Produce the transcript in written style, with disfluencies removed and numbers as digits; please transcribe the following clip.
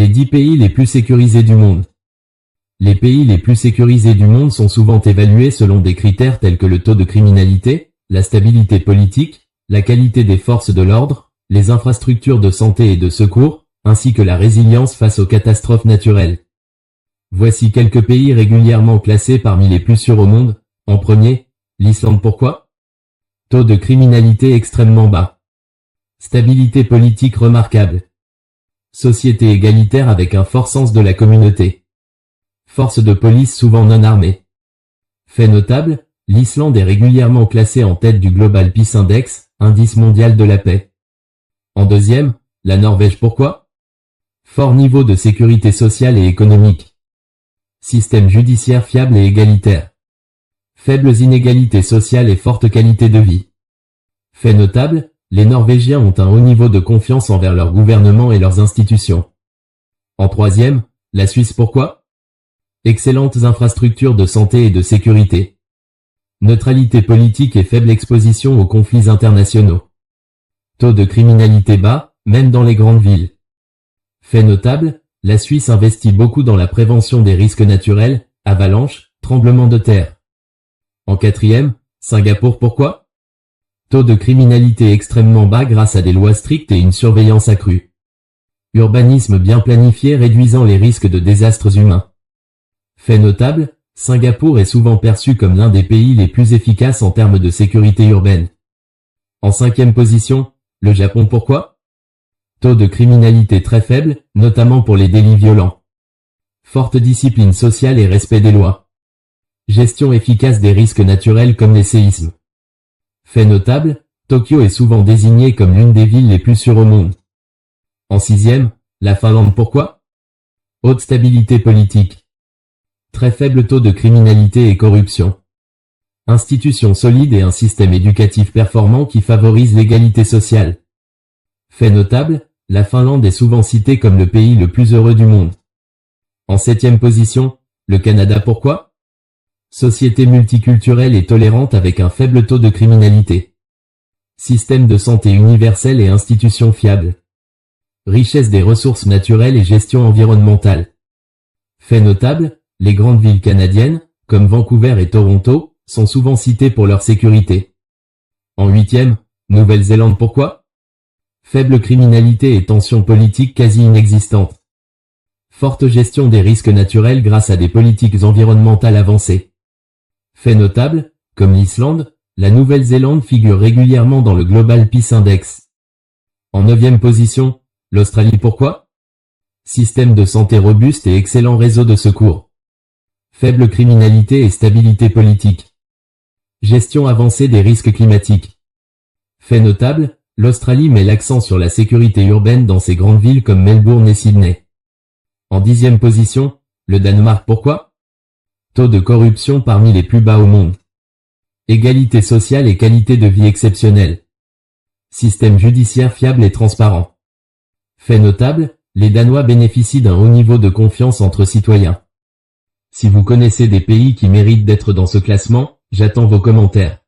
Les 10 pays les plus sécurisés du monde. Les pays les plus sécurisés du monde sont souvent évalués selon des critères tels que le taux de criminalité, la stabilité politique, la qualité des forces de l'ordre, les infrastructures de santé et de secours, ainsi que la résilience face aux catastrophes naturelles. Voici quelques pays régulièrement classés parmi les plus sûrs au monde. En premier, l'Islande. Pourquoi? Taux de criminalité extrêmement bas. Stabilité politique remarquable. Société égalitaire avec un fort sens de la communauté. Force de police souvent non armée. Fait notable, l'Islande est régulièrement classée en tête du Global Peace Index, indice mondial de la paix. En deuxième, la Norvège. Pourquoi? Fort niveau de sécurité sociale et économique. Système judiciaire fiable et égalitaire. Faibles inégalités sociales et forte qualité de vie. Fait notable, les Norvégiens ont un haut niveau de confiance envers leur gouvernement et leurs institutions. En troisième, la Suisse. Pourquoi? Excellentes infrastructures de santé et de sécurité. Neutralité politique et faible exposition aux conflits internationaux. Taux de criminalité bas, même dans les grandes villes. Fait notable, la Suisse investit beaucoup dans la prévention des risques naturels, avalanches, tremblements de terre. En quatrième, Singapour. Pourquoi? Taux de criminalité extrêmement bas grâce à des lois strictes et une surveillance accrue. Urbanisme bien planifié réduisant les risques de désastres humains. Fait notable, Singapour est souvent perçu comme l'un des pays les plus efficaces en termes de sécurité urbaine. En cinquième position, le Japon. Pourquoi? Taux de criminalité très faible, notamment pour les délits violents. Forte discipline sociale et respect des lois. Gestion efficace des risques naturels comme les séismes. Fait notable, Tokyo est souvent désignée comme l'une des villes les plus sûres au monde. En sixième, la Finlande. Pourquoi? Haute stabilité politique. Très faible taux de criminalité et corruption. Institutions solides et un système éducatif performant qui favorise l'égalité sociale. Fait notable, la Finlande est souvent citée comme le pays le plus heureux du monde. En septième position, le Canada. Pourquoi? Société multiculturelle et tolérante avec un faible taux de criminalité. Système de santé universel et institutions fiables. Richesse des ressources naturelles et gestion environnementale. Fait notable, les grandes villes canadiennes, comme Vancouver et Toronto, sont souvent citées pour leur sécurité. En huitième, Nouvelle-Zélande. Pourquoi? Faible criminalité et tensions politiques quasi inexistantes. Forte gestion des risques naturels grâce à des politiques environnementales avancées. Fait notable, comme l'Islande, la Nouvelle-Zélande figure régulièrement dans le Global Peace Index. En neuvième position, l'Australie. Pourquoi? Système de santé robuste et excellent réseau de secours. Faible criminalité et stabilité politique. Gestion avancée des risques climatiques. Fait notable, l'Australie met l'accent sur la sécurité urbaine dans ses grandes villes comme Melbourne et Sydney. En dixième position, le Danemark. Pourquoi? Taux de corruption parmi les plus bas au monde. Égalité sociale et qualité de vie exceptionnelle. Système judiciaire fiable et transparent. Fait notable, les Danois bénéficient d'un haut niveau de confiance entre citoyens. Si vous connaissez des pays qui méritent d'être dans ce classement, j'attends vos commentaires.